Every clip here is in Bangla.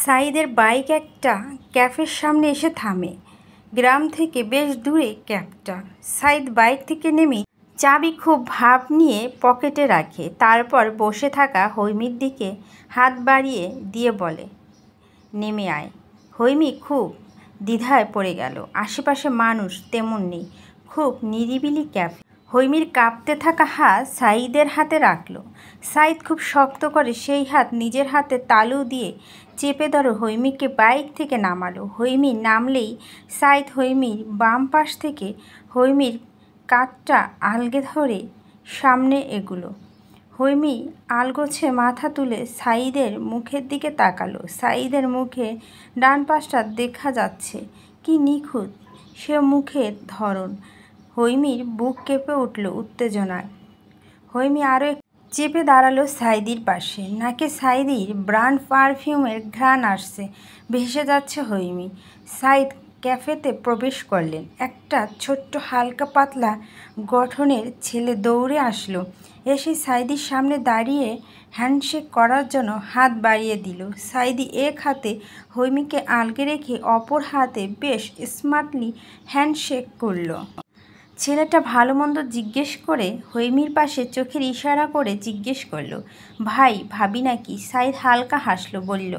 সাঈদের বাইক একটা ক্যাফের সামনে এসে থামে। গ্রাম থেকে বেশ দূরে ক্যাফটা। সাঈদ বাইক থেকে নেমে চাবি খুব ভাব নিয়ে পকেটে রাখে। তারপর বসে থাকা হৈমির দিকে হাত বাড়িয়ে দিয়ে বলে, নেমে আয়। হৈমি খুব দ্বিধায় পড়ে গেল। আশেপাশে মানুষ তেমন নেই, খুব নিরিবিলি ক্যাফে। হৈমির কাঁপতে থাকা হাত সাঈদের হাতে রাখল। সাঈদ খুব শক্ত করে সেই হাত নিজের হাতে তালু দিয়ে চেপে ধরে হৈমিকে বাইক থেকে নামালো। হৈমি নামলেই সাঈদ হৈমির বাম পাশ থেকে হৈমির কাঁধটা আলগে ধরে সামনে এগুলো। হৈমি আলগোছে মাথা তুলে সাঈদের মুখের দিকে তাকালো। সাঈদের মুখে ডান পাশটা দেখা যাচ্ছে, কি নিখুঁত সে মুখের ধরন। হৈমির বুক কেঁপে উঠল উত্তেজনায়। হৈমি আরও চেপে দাঁড়ালো সাঈদীর পাশে। নাকে সাঈদীর ব্র্যান্ড পারফিউমের ঘ্রাণ আসছে, ভেসে যাচ্ছে হৈমি। সাঈদ ক্যাফেতে প্রবেশ করলেন। একটা ছোট্ট হালকা পাতলা গঠনের ছেলে দৌড়ে আসলো। এসে সাঈদীর সামনে দাঁড়িয়ে হ্যান্ডশেক করার জন্য হাত বাড়িয়ে দিল। সাঈদী এক হাতে হৈমিকে আলগে রেখে অপর হাতে বেশ স্মার্টলি হ্যান্ডশেক করল। ছেলেটা ভালো মন্দ জিজ্ঞেস করে হৈমির পাশে চোখের ইশারা করে জিজ্ঞেস করল, ভাই ভাবি নাকি? সাঈদ হালকা হাসলো, বলল,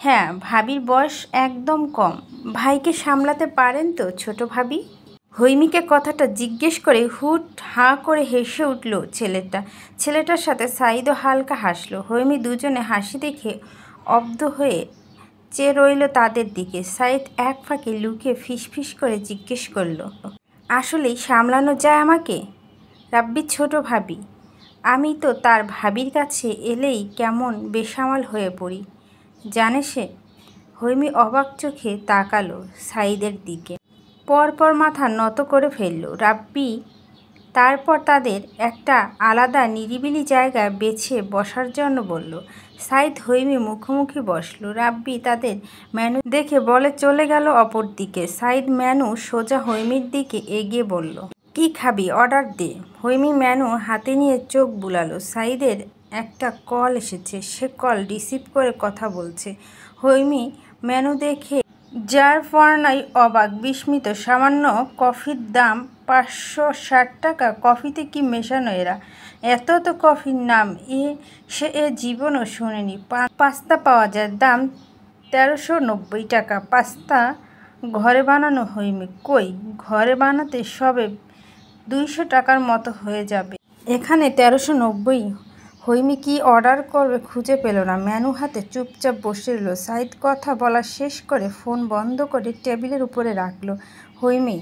হ্যাঁ, ভাবির বয়স একদম কম। ভাইকে সামলাতে পারেন তো ছোট ভাবি? হৈমিকে কথাটা জিজ্ঞেস করে হুট হাঁ করে হেসে উঠল ছেলেটার সাথে সাঈদও হালকা হাসলো। হৈমি দুজনে হাসি দেখে অব্ধ হয়ে চেয়ে রইল তাদের দিকে। সাঈদ এক ফাঁকে লুকিয়ে ফিসফিস করে জিজ্ঞেস করল, আসলেই সামলানো যায় আমাকে? রাব্বি ছোট ভাবি, আমি তো তার ভাবির কাছে এলেই কেমন বেসামাল হয়ে পড়ি, জানে সে? হৈমি অবাক চোখে তাকালো সাঈদের দিকে, পরপর মাথা নত করে ফেলল। রাব্বি তারপর তাদের একটা আলাদা নিরিবিলি জায়গা বেছে বসার জন্য বলল। সাঈদ হৈমি মুখোমুখি বসল। রাব্বি তাদের মেনু দেখে বলে চলে গেল অপর দিকে। সাঈদ মেনু সোজা হৈমির দিকে এগিয়ে বলল, কি খাবি, অর্ডার দে। হৈমি মেনু হাতে নিয়ে চোখ বুলালো। সাঈদের একটা কল এসেছে, সে কল রিসিভ করে কথা বলছে। হৈমি মেনু দেখে যার পরনাই অবাক বিস্মিত। সামান্য কফির দাম 560 টাকা। কফিতে কি মেশানো এরা? এত তো কফির নাম সে জীবনও শোনেনি। পাস্তা পাওয়া যায়, দাম 1390 টাকা। পাস্তা ঘরে বানানো? হৈমি, কই, ঘরে বানাতে সবে 200 টাকার মতো হয়ে যাবে, এখানে 1390। হৈমি কি অর্ডার করবে খুঁজে পেল না। মেনু হাতে চুপচাপ বসে রইল। সাঈদ কথা বলা শেষ করে ফোন বন্ধ করে টেবিলের উপরে রাখল। হৈমি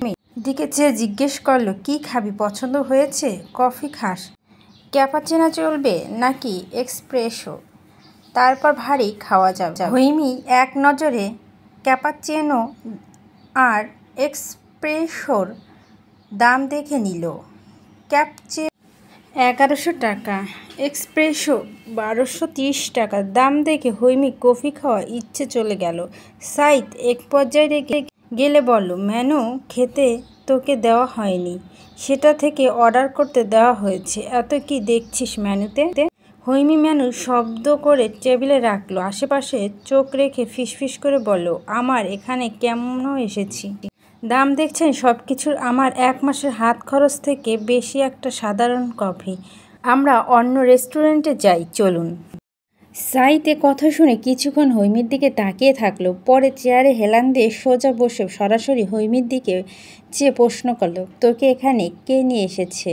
দিকে চেয়ে জিজ্ঞেস করল, কি খাবি, পছন্দ হয়েছে? কফি খাস? ক্যাপাচিনো চলবে নাকি এক্সপ্রেসো? তারপর ভারী খাওয়া যাবে। হৈমি এক নজরে ক্যাপাচিনো আর এক্সপ্রেসোর দাম দেখে নিল। ক্যাপচিনো 1100 টাকা, এক্সপ্রেসো 1230 টাকা। দাম দেখে হৈমি কফি খাওয়া ইচ্ছে চলে গেল। সাঈদ এক পর্যায়ে রেগে গেলে বলল, মেনু খেতে তোকে দেওয়া হয়নি, সেটা থেকে অর্ডার করতে দেওয়া হয়েছে। এত কি দেখছিস মেনুতে? হৈমি মেনু শব্দ করে টেবিলে রাখল। আশেপাশে চোখ রেখে ফিসফিস করে বলল, আমার এখানে কেমন এসেছি? দাম দেখছেন সব কিছুর। আমার 1 মাসের হাত খরচ থেকে বেশি একটা সাধারণ কফি। আমরা অন্য রেস্টুরেন্টে যাই, চলুন। সাঈদ কথা শুনে কিছুক্ষণ হৈমির দিকে তাকিয়ে থাকলো। পরে চেয়ারে হেলান দিয়ে সোজা বসে সরাসরি হৈমির দিকে চেয়ে প্রশ্ন করল, তোকে এখানে কে নিয়ে এসেছে?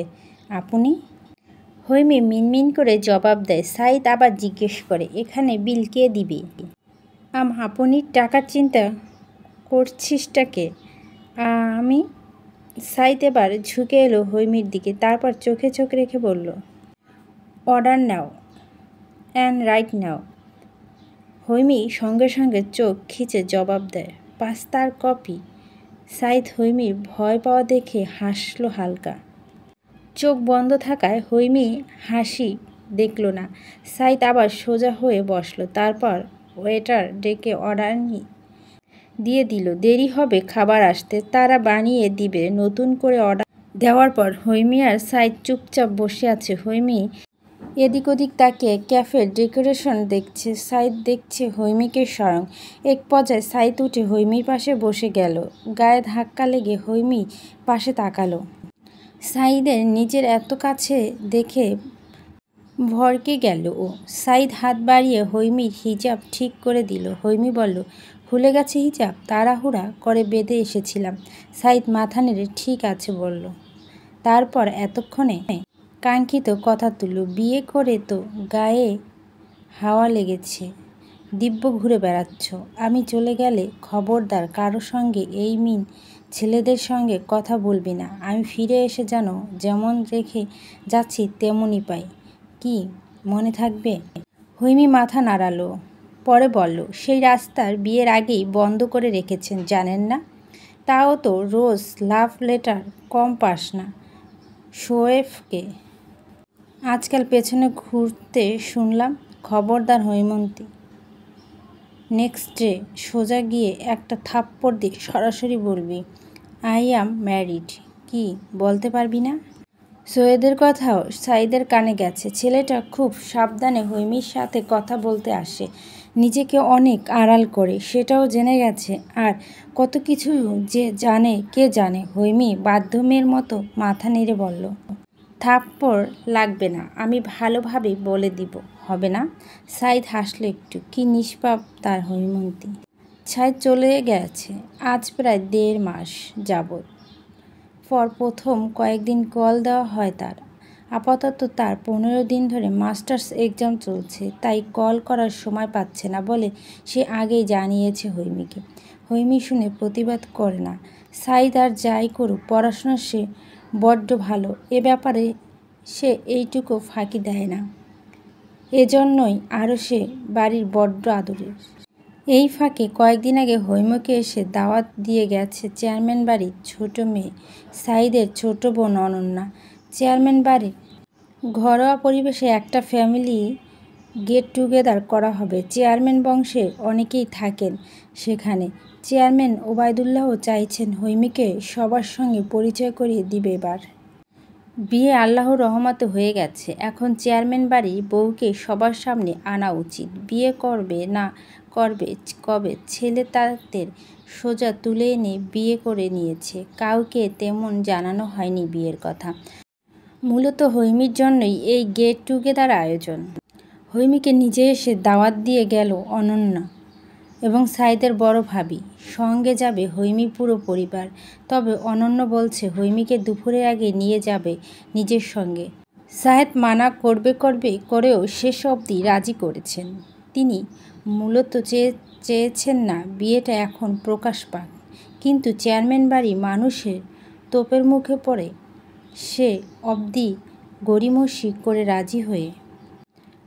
আপনি? হৈমি মিনমিন করে জবাব দেয়। সাঈদ আবার জিজ্ঞেস করে, এখানে বিল কে দিবে? আপনি টাকার চিন্তা করছিসটাকে? আমি? সাঈদ এবার ঝুঁকে এলো হৈমির দিকে, তারপর চোখে চোখ রেখে বলল, order now and right now. Haimi সঙ্গে সঙ্গে চোখ খিচে জবাব দেয়, পাস্তা আর কফি। সাঈদ হৈমির ভয় পাওয়া দেখে হাসলো হালকা। চোখ বন্ধ থাকায় হৈমি হাসি দেখল না। সাঈদ আবার সোজা হয়ে বসল। তারপর ওয়েটার ডেকে অর্ডার দিয়ে দিল। দেরি হবে খাবার আসতে, তারা বানিয়ে দিবে। নতুন করে অর্ডার দেওয়ার পর হৈমি আর সাঈদ চুপচাপ বসে আছে। হৈমি এদিক ওদিক তাকিয়ে ক্যাফের ডেকোরেশন দেখছে। সাইদ দেখছে হৈমিকে স্বয়ং। এক পর্যায়ে সাইদ উঠে হৈমির পাশে বসে গেল। গায়ে ধাক্কা লেগে হৈমি পাশে তাকালো। সাইদের নিজের এত কাছে দেখে ভরকে গেল ও। সাইদ হাত বাড়িয়ে হৈমির হিজাব ঠিক করে দিল। হৈমি বলল, খুলে গেছে হিজাব? তাড়াহুড়া করে বেঁধে এসেছিলাম। সাইদ মাথা নেড়ে ঠিক আছে বলল। তারপর এতক্ষণে কাঙ্ক্ষিত কথা তুলল, বিয়ে করে তো গায়ে হাওয়া লেগেছে, দিব্য ঘুরে বেড়াচ্ছ। আমি চলে গেলে খবরদার কারো সঙ্গে এই মিন ছেলেদের সঙ্গে কথা বলবি না। আমি ফিরে এসে যেন যেমন রেখে যাচ্ছি তেমনই পাই। কি মনে থাকবে? হৈমি মাথা নাড়ালো। পরে বলল, সেই রাস্তার বিয়ের আগেই বন্ধ করে রেখেছেন জানেন না? তাও তো রোজ লাভ লেটার কম পাস না শোয়েফকে। আজকাল পেছনে ঘুরতে শুনলাম। খবরদার হৈমন্তী, নেক্সট ডে সোজা গিয়ে একটা থাপ্পড় দিয়ে সরাসরি বলবি আই অ্যাম ম্যারিড। কি বলতে পারবি না? সৈয়দের কথাও সাইদের কানে গেছে। ছেলেটা খুব সাবধানে হৈমির সাথে কথা বলতে আসে, নিজেকে অনেক আড়াল করে, সেটাও জেনে গেছে। আর কত কিছু যে জানে কে জানে। হৈমি বাধ্য মেয়ের মতো মাথা নেড়ে বলল, থাপ্পড় লাগবে না, আমি ভালোভাবে বলে দিব, হবে না? সাইদ হাসলো একটু। কি নিষ্পাপ তার হৈমন্তী। সাইদ চলে গেছে আজ প্রায় 1.5 মাস যাবৎ। পর প্রথম কয়েকদিন কল দেওয়া হয় তার। আপাতত তার 15 দিন ধরে মাস্টার্স এক্সাম চলছে, তাই কল করার সময় পাচ্ছে না বলে সে আগেই জানিয়েছে হৈমিকে। হৈমি শুনে প্রতিবাদ করে না। সাইদ আর যাই করুক, পড়াশোনা সে বড্ড ভালো, এ ব্যাপারে সে এইটুকু ফাঁকি দেয় না। এজন্যই আরও সে বাড়ির বড্ড আদরের। এই ফাঁকে কয়েকদিন আগে হৈমিকে এসে দাওয়াত দিয়ে গেছে চেয়ারম্যান বাড়ির ছোট মেয়ে, সাইদের ছোট বোন অনন্যা। চেয়ারম্যান বাড়ির ঘরোয়া পরিবেশে একটা ফ্যামিলি গেট টুগেদার করা হবে। চেয়ারম্যান বংশের অনেকেই থাকেন সেখানে। চেয়ারম্যান ওবায়দুল্লাহও চাইছেন হৈমিকে সবার সঙ্গে পরিচয় করিয়ে দিবে। এবার বিয়ে আল্লাহর রহমতে হয়ে গেছে। এখন চেয়ারম্যান বাড়ির বউকে সবার সামনে আনা উচিত। বিয়ে করবে না করবে কবে, ছেলে তাদের সোজা তুলে এনে বিয়ে করে নিয়েছে। কাউকে তেমন জানানো হয়নি বিয়ের কথা। মূলত হৈমির জন্যই এই গেট টুগেদার আয়োজন। হৈমিকে নিজে এসে দাওয়াত দিয়ে গেল অনন্যা এবং সাইদের বড় ভাবি। সঙ্গে যাবে হৈমির পুরো পরিবার। তবে অনন্য বলছে হৈমিকে দুপুরের আগে নিয়ে যাবে নিজের সঙ্গে। সাহেদ মানা করবে করেও শেষ অবধি রাজি করেছেন। তিনি মূলত চেয়েছেন না বিয়েটা এখন প্রকাশ পাক, কিন্তু চেয়ারম্যান বাড়ি মানুষের তোপের মুখে পড়ে সে অবধি গড়িমসি করে রাজি হয়ে।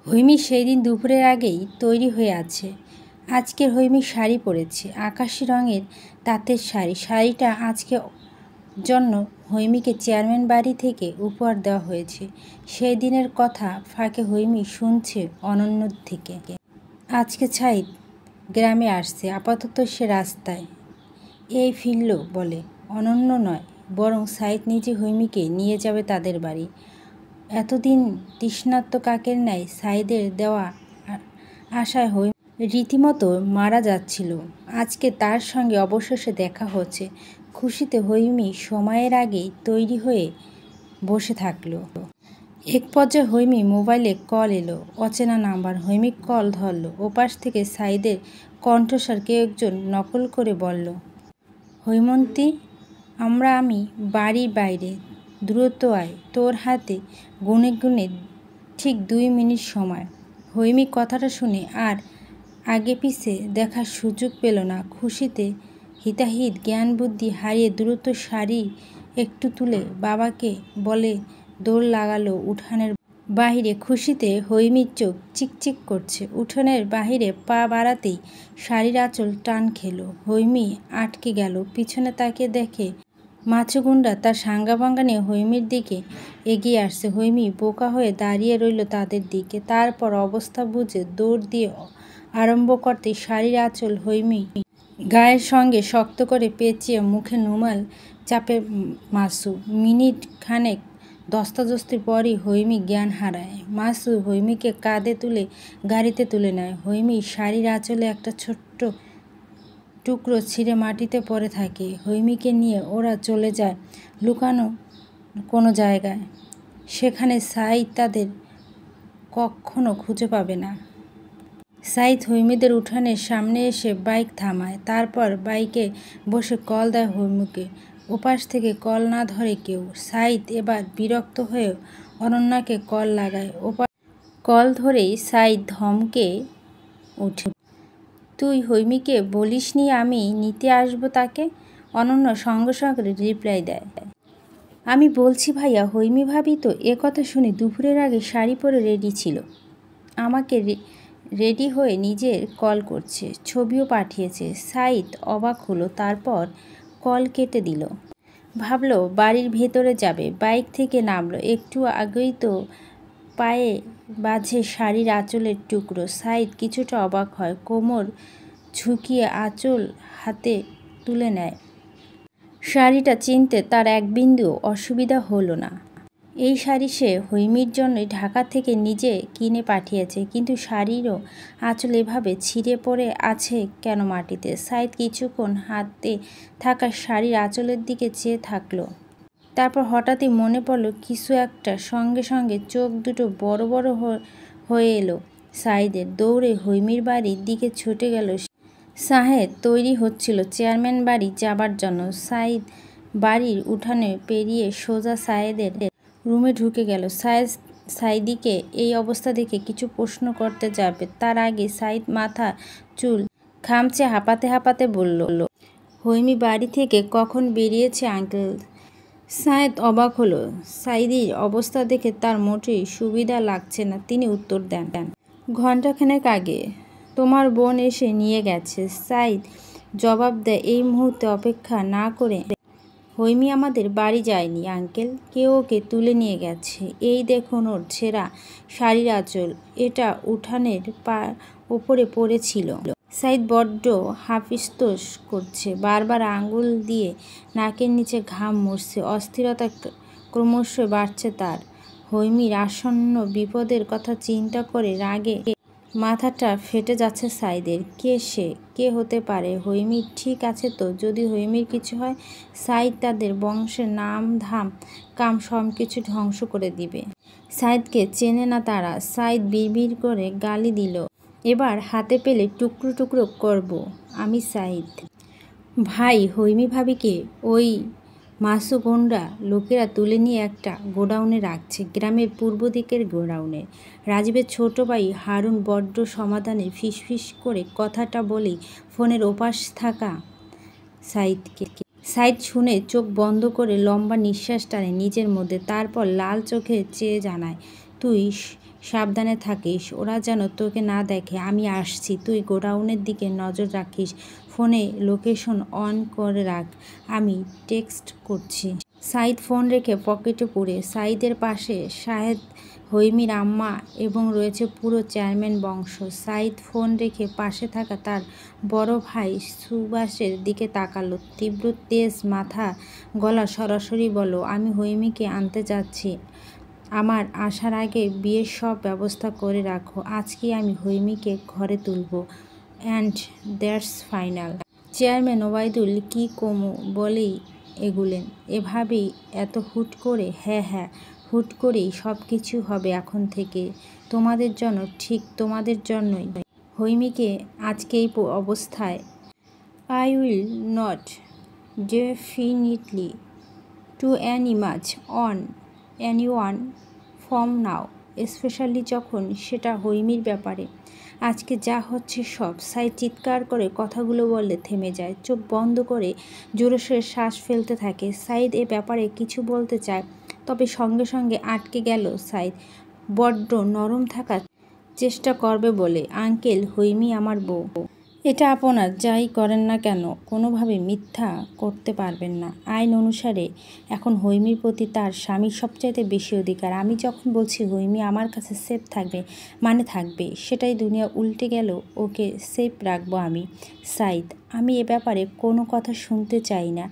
হৈমি সেই দিন দুপুরের আগেই তৈরি হয়ে আছে। আজকে হৈমি শাড়ি পরেছে, আকাশি রঙের তাঁতের শাড়ি। শাড়িটা আজকে জন্য হৈমিকে চেয়ারম্যান বাড়ি থেকে উপহার দেওয়া হয়েছে। সেই দিনের কথা ফাঁকে হৈমি শুনছে অনন্যর থেকে। আজকে সাইদ গ্রামে আসছে, আপাতত সে রাস্তায়। এই ফিরল বলে অনন্য নয়, বরং সাইদ নিজে হৈমিকে নিয়ে যাবে তাদের বাড়ি। এতদিন তৃষ্ণার্ত কাকের ন্যায় সাইদের দেওয়া আশায় হৈমি রীতিমতো মারা যাচ্ছিল। আজকে তার সঙ্গে অবশেষে দেখা হচ্ছে। খুশিতে হৈমি সময়ের আগেই তৈরি হয়ে বসে থাকলো। এক পর্যায়ে হৈমি মোবাইলে কল এলো, অচেনা নাম্বার। হৈমি কল ধরল। ওপাশ থেকে সাইদের কণ্ঠস্বর কেউ একজন নকল করে বলল, হৈমন্তী, আমি বাড়ির বাইরে, দ্রুত আয়, তোর হাতে গুনে গুনে ঠিক 2 মিনিট সময়। হৈমি কথাটা শুনে আর আগে পিছে দেখার সুযোগ পেল না। খুশিতে হিতাহিত জ্ঞান বুদ্ধি হারিয়ে দ্রুত শাড়ি একটু তুলে বাবাকে বলে দৌড় লাগালো উঠানের বাহিরে। খুশিতে হৈমির চোখ চিকচিক করছে। উঠোনের বাহিরে পা বাড়াতেই শাড়ির আঁচল টান খেলো। হৈমি আটকে গেল। পিছনে তাকিয়ে দেখে মাছুগুন্ডা তার সাঙ্গাভাঙ্গা নিয়ে হৈমির দিকে এগিয়ে আসছে। হৈমি বোকা হয়ে দাঁড়িয়ে রইল তাদের দিকে। তারপর অবস্থা বুঝে দৌড় দিয়ে আরম্ভ করতে শাড়ির আঁচল হৈমি গায়ের সঙ্গে শক্ত করে পেঁচিয়ে মুখে রুমাল চাপে মাসু। মিনিট খানেক ধস্তাধস্তির পরই হৈমি জ্ঞান হারায়। মাসু হৈমিকে কাঁধে তুলে গাড়িতে তুলে নেয়। হৈমির শাড়ির আঁচলে একটা ছোট্ট টুকরো ছিঁড়ে মাটিতে পড়ে থাকে। হৈমিকে নিয়ে ওরা চলে যায় লুকানো কোনো জায়গায়। সেখানে সাইদ তাদের কখনো খুঁজে পাবে না। সাইদ হৈমিদের উঠানের সামনে এসে বাইক থামায়। তারপর বাইকে বসে কল দেয় হৈমিকে। ওপাশ থেকে কল না ধরে কেউ। সাইদ এবার বিরক্ত হয়ে অনন্যাকে কল লাগায়। কল ধরেই সাইদ ধমকে ওঠে, তুই হৈমিকে বলিসনি আমি নিতে আসবো তাকে? অনন্যা সঙ্গে সঙ্গে রিপ্লাই দেয়, আমি বলছি ভাইয়া, হৈমি ভাবি তো। কথা শুনে দুপুরের আগে শাড়ি পরে রেডি ছিল, আমাকে রেডি হয়ে নিজের কল করছে, ছবিও পাঠিয়েছে। সাইদ অবাক হলো, তারপর কল কেটে দিল। ভাবলো বাড়ির ভেতরে যাবে, বাইক থেকে নামলো। একটু আগেই তো পায়ে বাঁধে শাড়ির আঁচলের টুকরো। সাইদ কিছুটা অবাক হয়, কোমর ঝুঁকিয়ে আঁচল হাতে তুলে নেয়। শাড়িটা চিনতে তার এক বিন্দু অসুবিধা হলো না। এই শাড়ি সে হৈমির জন্যই ঢাকা থেকে নিজে কিনে পাঠিয়েছে, কিন্তু শাড়িরও আঁচল এভাবে ছিঁড়ে পড়ে আছে কেন মাটিতে? সাইদ কিছুক্ষণ হাতে থাকা শাড়ির আঁচলের দিকে চেয়ে থাকলো। তারপর হঠাৎই মনে পড়লো কিছু একটা। সঙ্গে সঙ্গে চোখ দুটো বড় বড় হয়ে এলো সাইদের। দৌড়ে হৈমির বাড়ির দিকে ছুটে গেল। সাহেদ তৈরি হচ্ছিল চেয়ারম্যান বাড়ি যাবার জন্য। সাইদ বাড়ির উঠানে পেরিয়ে সোজা সায়েদের রুমে ঢুকে গেল। সাইদিকে এই অবস্থা দেখে কিছু প্রশ্ন করতে যাবে, তার আগে সাইদ মাথা চুল খামচে হাঁপাতে হাঁপাতে বলল, হৈমি বাড়ি থেকে কখন বেরিয়েছে আঙ্কেল? সায়েদ অবাক হলো। সাইদির অবস্থা দেখে তার মোটেই সুবিধা লাগছে না। তিনি উত্তর দেন, ঘণ্টাখানেক আগে তোমার বোন এসে নিয়ে গেছে। সাইদ জবাব দেয়, এই মুহূর্তে অপেক্ষা না করে হৈমি আমাদের বাড়ি যায়নি আঙ্কেল, কেউ ওকে তুলে নিয়ে গেছে। এই দেখুন ওর ছেঁড়া শাড়ির আঁচল, এটা উঠানের ওপরে পড়েছিল। সাইদ বড্ড হাপিস্তোষ করছে, বারবার আঙুল দিয়ে নাকের নিচে ঘাম মুছছে। অস্থিরতা ক্রমশ বাড়ছে তার। হৈমির আসন্ন বিপদের কথা চিন্তা করে রাগে মাথাটা ফেটে যাচ্ছে সাইদের। কে সে? কে হতে পারে? হৈমি ঠিক আছে তো? যদি হৈমির কিছু হয়, সাইদ তাদের বংশের নাম ধাম কাম সব কিছু ধ্বংস করে দিবে। সাইদকে চেনে না তারা। সাইদ বিড়বিড় করে গালি দিল, এবার হাতে পেলে টুকরো টুকরো করব আমি সাইদ। ভাই, হৈমি ভাবিকে ওই মাসুগুন্ডা লোকেরা তুলে নিয়ে একটা গোডাউনে রাখছে, গ্রামের পূর্ব দিকের গোডাউনে। রাজীবের ছোট ভাই হারুন বড্ড সমাধানে ফিসফিস করে কথাটা বলেই ফোনের ওপাশ থাকা সাইদকে। সাইদ শুনে চোখ বন্ধ করে লম্বা নিঃশ্বাস টানে নিজের মধ্যে। তারপর লাল চোখে চেয়ে জানায়, তুই সাবধানে থাকিস, ওরা যেন তোকে না দেখে। আমি আসছি, তুই গোডাউনের দিকে নজর রাখিস। ফোনে লোকেশন অন করে রাখ, আমি টেক্সট করছি। সাইদ ফোন রেখে পকেটে পুরে। সাইদের পাশে সাহেদ, হৈমির আম্মা এবং রয়েছে পুরো চেয়ারম্যান বংশ। সাইদ ফোন রেখে পাশে থাকা তার বড় ভাই সুভাষের দিকে তাকালো। তীব্র তেজ মাথা গলা, সরাসরি বলো, আমি হৈমিকে আনতে যাচ্ছি। আমার আসার আগে বিয়ের সব ব্যবস্থা করে রাখো। আজকেই আমি হৈমিকে ঘরে তুলব, and that's final. Chairman Obaidul কি কমু বলেই এগুলেন এভাবেই এত হুট করে? হ্যাঁ, হুট করেই সব কিছু হবে এখন থেকে, তোমাদের জন্য, ঠিক তোমাদের জন্যই। হৈমিকে আজকে এই অবস্থায় I will not definitely to any much on anyone from now, specially যখন সেটা হৈমির ব্যাপারে। আজকে যা হচ্ছে সব। সাইদ চিৎকার করে কথাগুলো বললে থেমে যায়, চোখ বন্ধ করে জোরেসোরে শ্বাস ফেলতে থাকে। সাইদ এ ব্যাপারে কিছু বলতে চায়, তবে সঙ্গে সঙ্গে আটকে গেল। সাইদ বড্ড নরম থাকার চেষ্টা করবে বলে, আঙ্কেল, হৈমি আমার বউ। এটা আপনার যাই করেন না কেন কোনোভাবে মিথ্যা করতে পারবেন না। আইন অনুসারে এখন হৈমির প্রতি তার স্বামীর সবচাইতে বেশি অধিকার। আমি যখন বলছি হৈমি আমার কাছে সেফ থাকবে মানে থাকবে, সেটাই দুনিয়া উল্টে গেল। ওকে সেফ রাখবো আমি। সাইদ, আমি এ ব্যাপারে কোনো কথা শুনতে চাই না।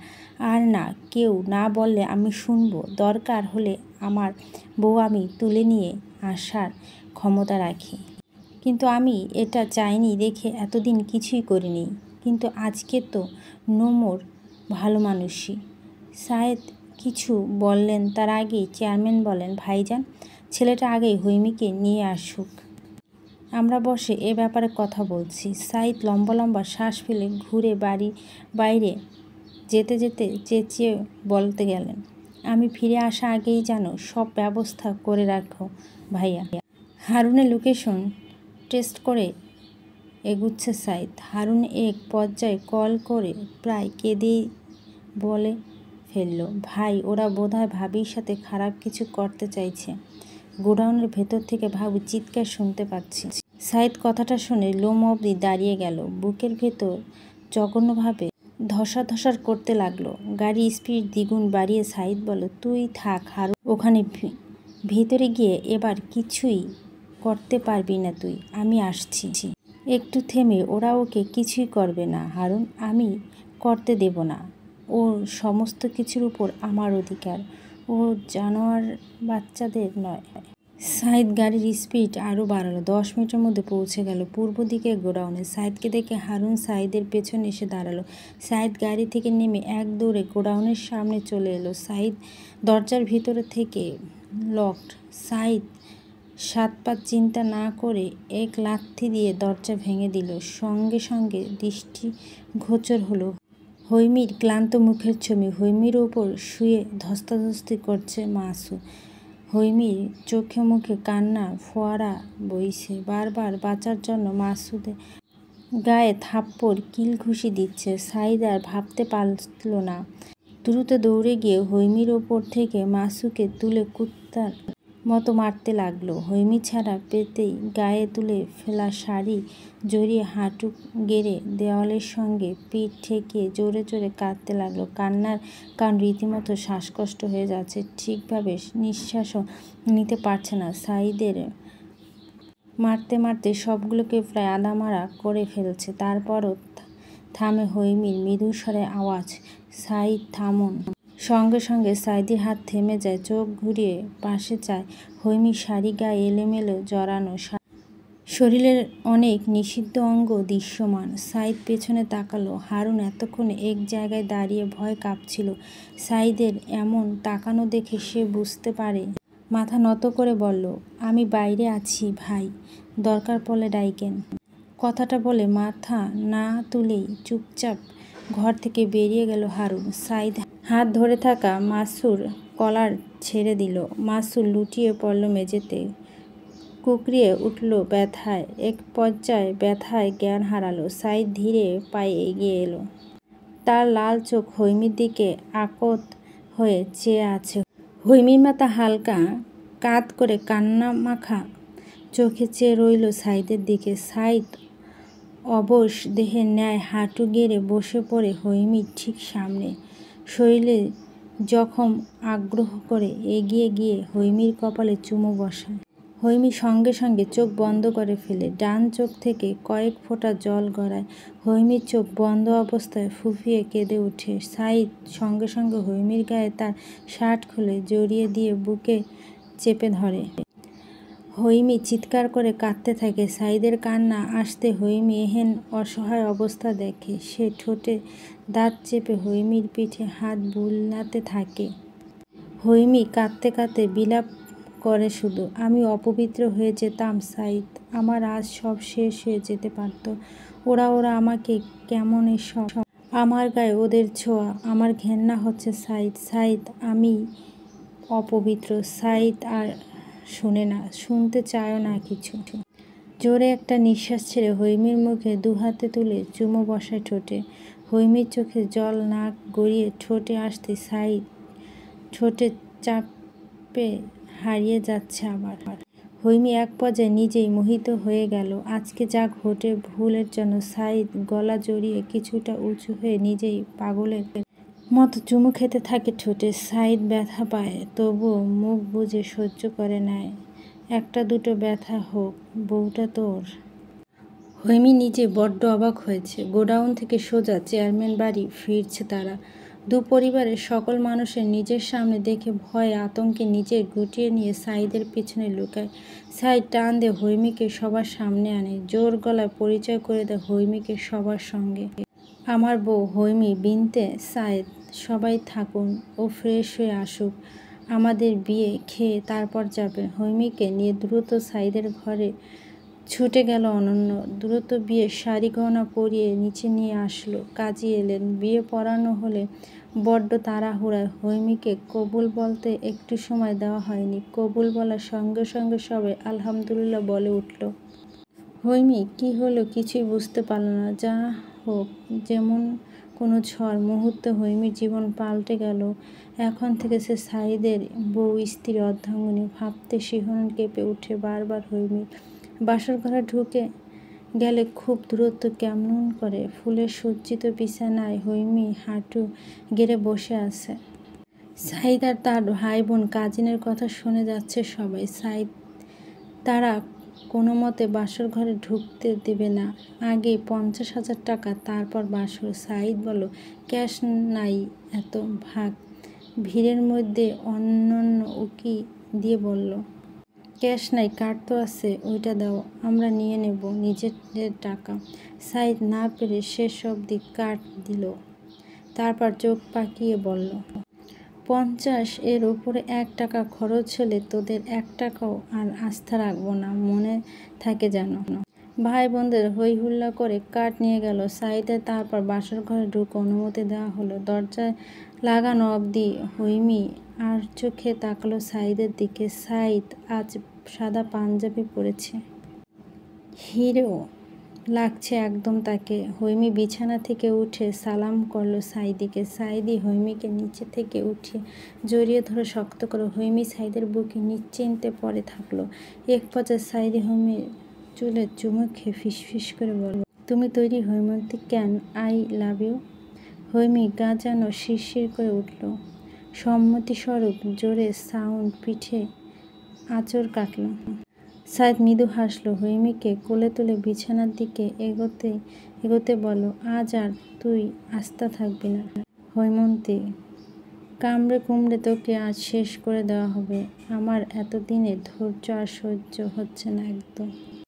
আর না, কেউ না বললে আমি শুনবো। দরকার হলে আমার বউ আমি তুলে নিয়ে আসার ক্ষমতা রাখি। কিন্তু আমি এটা চাইনি দেখে এতদিন কিছুই করিনি। কিন্তু আজকে তো নোমর ভালো মানুষই। সায়েদ কিছু বললেন তার আগেই চেয়ারম্যান বলেন, ভাইজান, ছেলেটা আগেই হৈমিকে নিয়ে আসুক, আমরা বসে এ ব্যাপারে কথা বলছি। সাইদ লম্বা লম্বা শ্বাস ফেলে ঘুরে বাইরে যেতে যেতে চেঁচিয়ে বলতে গেলেন, আমি ফিরে আসা আগেই যেন সব ব্যবস্থা করে রাখো ভাইয়া। হারুনের লোকেশন টেস্ট করে এগুচ্ছে সাইদ। হারুন এক পর্যায়ে কল করে প্রায় কেঁদেই বলে ফেলল, ভাই, ওরা বোধহয় ভাবির সাথে খারাপ কিছু করতে চাইছে। গোডাউনের ভেতর থেকে ভাবু চিৎকার শুনতে পাচ্ছি। সাইদ কথাটা শুনে লোম অবধি দাঁড়িয়ে গেল। বুকের ভেতর জঘন্যভাবে ধসাধসার করতে লাগলো। গাড়ি স্পিড দ্বিগুণ বাড়িয়ে সাইদ বলল, তুই থাক হারুন ওখানে, ভিতরে গিয়ে এবার কিছুই করতে পারবি না তুই, আমি আসছি। একটু থেমে, ওরা ওকে কিছুই করবে না হারুন, আমি করতে দেব না। ওর সমস্ত কিছুর উপর আমার অধিকার, ও জানোয়ার বাচ্চাদের নয়। সাইদ গাড়ির স্পিড আরও বাড়ালো। 10 মিনিটের মধ্যে পৌঁছে গেল পূর্ব দিকে গোডাউনে। সাইদকে দেখে হারুন সাইদের পেছনে এসে দাঁড়ালো। সাইদ গাড়ি থেকে নেমে এক দৌড়ে গোডাউনের সামনে চলে এলো। সাইদ দরজার ভিতরে থেকে লকড। সাইদ 7 পাঁচ চিন্তা না করে এক লাথি দিয়ে দরজা ভেঙে দিল। সঙ্গে সঙ্গে দৃষ্টিগোচর হলো হৈমির ক্লান্ত মুখের ছবি। হৈমির ওপর শুয়ে ধস্তাধস্তি করছে মাসু। হৈমির চোখে মুখে কান্নার ফোয়ারা বইছে। বারবার বাঁচার জন্য মাসুদের গায়ে থাপ্পড় কিল ঘুষি দিচ্ছে। সাইদ আর ভাবতে পারল না। দ্রুত দৌড়ে গিয়ে হৈমির ওপর থেকে মাসুকে তুলে কুত্তার মতো মারতে লাগলো। হৈমি ছাড়া পেতেই গায়ে তুলে ফেলা শাড়ি জড়িয়ে হাঁটু গেড়ে দেওয়ালের সঙ্গে পিঠ ঠেকিয়ে জোরে জোরে কাঁদতে লাগলো। কান্নার কারণ রীতিমতো শ্বাসকষ্ট হয়ে যাচ্ছে, ঠিকভাবে নিঃশ্বাসও নিতে পারছে না। সাইদের মারতে মারতে সবগুলোকে প্রায় আদামারা করে ফেলছে। তারপরও থামে হৈমির মৃদু স্বরে আওয়াজ, সাইদ থামুন। সঙ্গে সঙ্গে সাইদের হাত থেমে যায়। চোখ ঘুরিয়ে পাশে চায়। হৈমির শাড়ি গায়ে এলোমেলো জড়ানো, শরীরের অনেক নিষিদ্ধ অঙ্গ দৃশ্যমান। সাইদ পেছনে তাকালো। হারুন এতক্ষণ এক জায়গায় দাঁড়িয়ে ভয় কাঁপছিল। সাইদের এমন তাকানো দেখে সে বুঝতে পারে। মাথা নত করে বলল, আমি বাইরে আছি ভাই, দরকার পড়লে ডাইকেন। কথাটা বলে মাথা না তুলেই চুপচাপ ঘর থেকে বেরিয়ে গেল হারুন। সাইদ হাত ধরে থাকা মাসুর কলার ছেড়ে দিল। মাসু লুটিয়ে পড়ল মেঝেতে, কুকরিয়ে উঠল ব্যথায়। এক পর্যায়ে ব্যথায় জ্ঞান হারালো। সাইদ ধীরে পায়ে এগিয়ে এলো। তার লাল চোখ হৈমির দিকে আকত হয়ে চেয়ে আছে। হৈমির মাথা হালকা কাত করে কান্নামাখা চোখে চেয়ে রইল সাইদের দিকে। সাইদ অবশ দেহের ন্যায় হাঁটু গেড়ে বসে পড়ে হৈমির ঠিক সামনে। শরীরে জখম আগ্রহ করে এগিয়ে গিয়ে হৈমির কপালে চুমু বসায়। হৈমি সঙ্গে সঙ্গে চোখ বন্ধ করে ফেলে। ডান চোখ থেকে কয়েক ফোঁটা জল গড়ায়। হৈমির চোখ বন্ধ অবস্থায় ফুঁপিয়ে কেঁদে ওঠে। সাইদ সঙ্গে সঙ্গে হৈমির গায়ে তার শার্ট খুলে জড়িয়ে দিয়ে বুকে চেপে ধরে। হৈমি চিৎকার করে কাঁদতে থাকে। সাইদের কান্না আসতে হৈমি এহেন অসহায় অবস্থা দেখে। সে ঠোঁটে দাঁত চেপে হৈমির পিঠে হাত বুলাতে থাকে। হৈমি কাঁদতে কাঁদতে বিলাপ করে শুধু, আমি অপবিত্র হয়ে যেতাম সাইদ, আমার আজ সব শেষ হয়ে যেতে পারত। ওরা আমাকে কেমন এসব, আমার গায়ে ওদের ছোঁয়া, আমার ঘেন্না হচ্ছে সাইদ। সাইদ, আমি অপবিত্র। সাইদ আর শুনে না, শুনতে চায়ও না কিছু। জোরে একটা নিঃশ্বাস ছেড়ে হৈমির মুখে দুহাতে তুলে চুমু বসায় ঠোঁটে। হৈমির চোখে জল নাক গড়িয়ে ঠোঁটে আসতে সাইদ ঠোঁটে চাপে হারিয়ে যাচ্ছে আবার। হৈমি এক পর্যায়ে নিজেই মোহিত হয়ে গেল। আজকে যা ঘটে, ভুলের জন্য সাঈদ গলা জড়িয়ে কিছুটা উঁচু হয়ে নিজেই পাগলের মতো চুমু খেতে থাকে ঠোঁটে। সাঈদ ব্যথা পায়, তবুও মুখ বুজে সহ্য করে নেয়। একটা দুটো ব্যথা হোক, বউটা তোর। হৈমি নিজে বড্ড অবাক হয়েছে। গোডাউন থেকে সোজা চেয়ারম্যান বাড়ি ফিরছে তারা। দু পরিবারের সকল মানুষের নিজের সামনে দেখে ভয়ে আতঙ্কে নিজের গুটিয়ে নিয়ে সাঈদের পিছনে লুকায়। সাঈদ টান দিয়ে হৈমিকে সবার সামনে আনে, জোর গলায় পরিচয় করে দেয় হৈমিকে সবার সঙ্গে। আমার বউ হৈমি বিনতে সাঈদ, সবাই থাকুন, ও ফ্রেশ হয়ে আসুক, আমাদের বিয়ে খেয়ে তারপর যাবে। হৈমিকে নিয়ে দ্রুত সাঈদের ঘরে ছুটে গেল অনন্য। দ্রুত বিয়ের শাড়ি গয়না পরিয়ে নিচে নিয়ে আসলো। কাজী এলেন, বিয়ে পড়ানো হলে বড্ড তাড়াহুড়ায় হৈমিকে কবুল বলতে একটু সময় দেওয়া হয়নি। কবুল বলার সঙ্গে সঙ্গে সবাই আলহামদুলিল্লাহ বলে উঠল। হৈমি কী হলো কিছুই বুঝতে পারল না। যা হোক, যেমন কোনো ঝড় মুহূর্তে হৈমির জীবন পাল্টে গেল। এখন থেকে সে সাঈদের বউ, স্ত্রী, অর্ধাঙ্গিনী। ভাবতে শিহরণ কেঁপে ওঠে বারবার হৈমির। বাসর ঘরে ঢুকে গেলে খুব দূরত্ব কেমন করে। ফুলের সজ্জিত বিছানায় হৈমি হাঁটু গেড়ে বসে আছে। সাঈদ আর তার ভাই বোন কাজিনের কথা শুনে যাচ্ছে সবাই। সাঈদ তারা কোনো মতে বাসর ঘরে ঢুকতে দেবে না। আগে 50,000 টাকা, তারপর বাসর। সাঈদ বলল, ক্যাশ নাই এত, ভাগ। ভিড়ের মধ্যে অনন্য উকি দিয়ে বলল, ক্যাশ নাই, কার্ড তো আছে, ওইটা দাও, আমরা নিয়ে নেব নিজেদের টাকা। সাঈদ না পেরে শেষ অবধি কার্ড দিল, তারপর চোখ পাকিয়ে বলল, 50, এর উপরে 1 টাকা খরচ হলে তোদের 1 টাকাও আর আস্থা রাখবো না, মনে থাকে যেন। ভাই বোনদের হই হুল্লা করে কার্ড নিয়ে গেল। সাঈদের তারপর বাসর ঘরে ঢুকে অনুমতি দেওয়া হলো। দরজায় লাগানো অবধি হৈমি আর চোখে তাকালো সাঈদের দিকে। সাঈদ আজ সাদা পাঞ্জাবি পরেছে, হিরো লাগছে একদম তাকে। হৈমি বিছানা থেকে উঠে সালাম করলো সাঈদীকে। সাঈদী হৈমিকে নিচে থেকে উঠিয়ে জড়িয়ে ধরে শক্ত করে হৈমি সাঈদের বুকে নিশ্চিন্তে পড়ে থাকলো। এক পর্যায়ে সাঈদী হৈমির চুলে চুমু খেয়ে ফিসফিস করে বলল, তুমি তৈরি Haimanti? Can I love you? Haimi গা যেন শিরশির করে উঠল। সম্মতিস্বরূপ জোরে সাউন্ড পিঠে আঁচড় কাটল। সাঈদ মৃদু হাসল। হৈমিকে কোলে তুলে বিছানার দিকে এগোতে বলল, আজ আর তুই আস্থা থাকবি না হৈমন্তী, কামড়ে কুমড়ে তোকে আজ শেষ করে দেওয়া হবে। আমার এতদিনের ধৈর্য আর সহ্য হচ্ছে না একদম।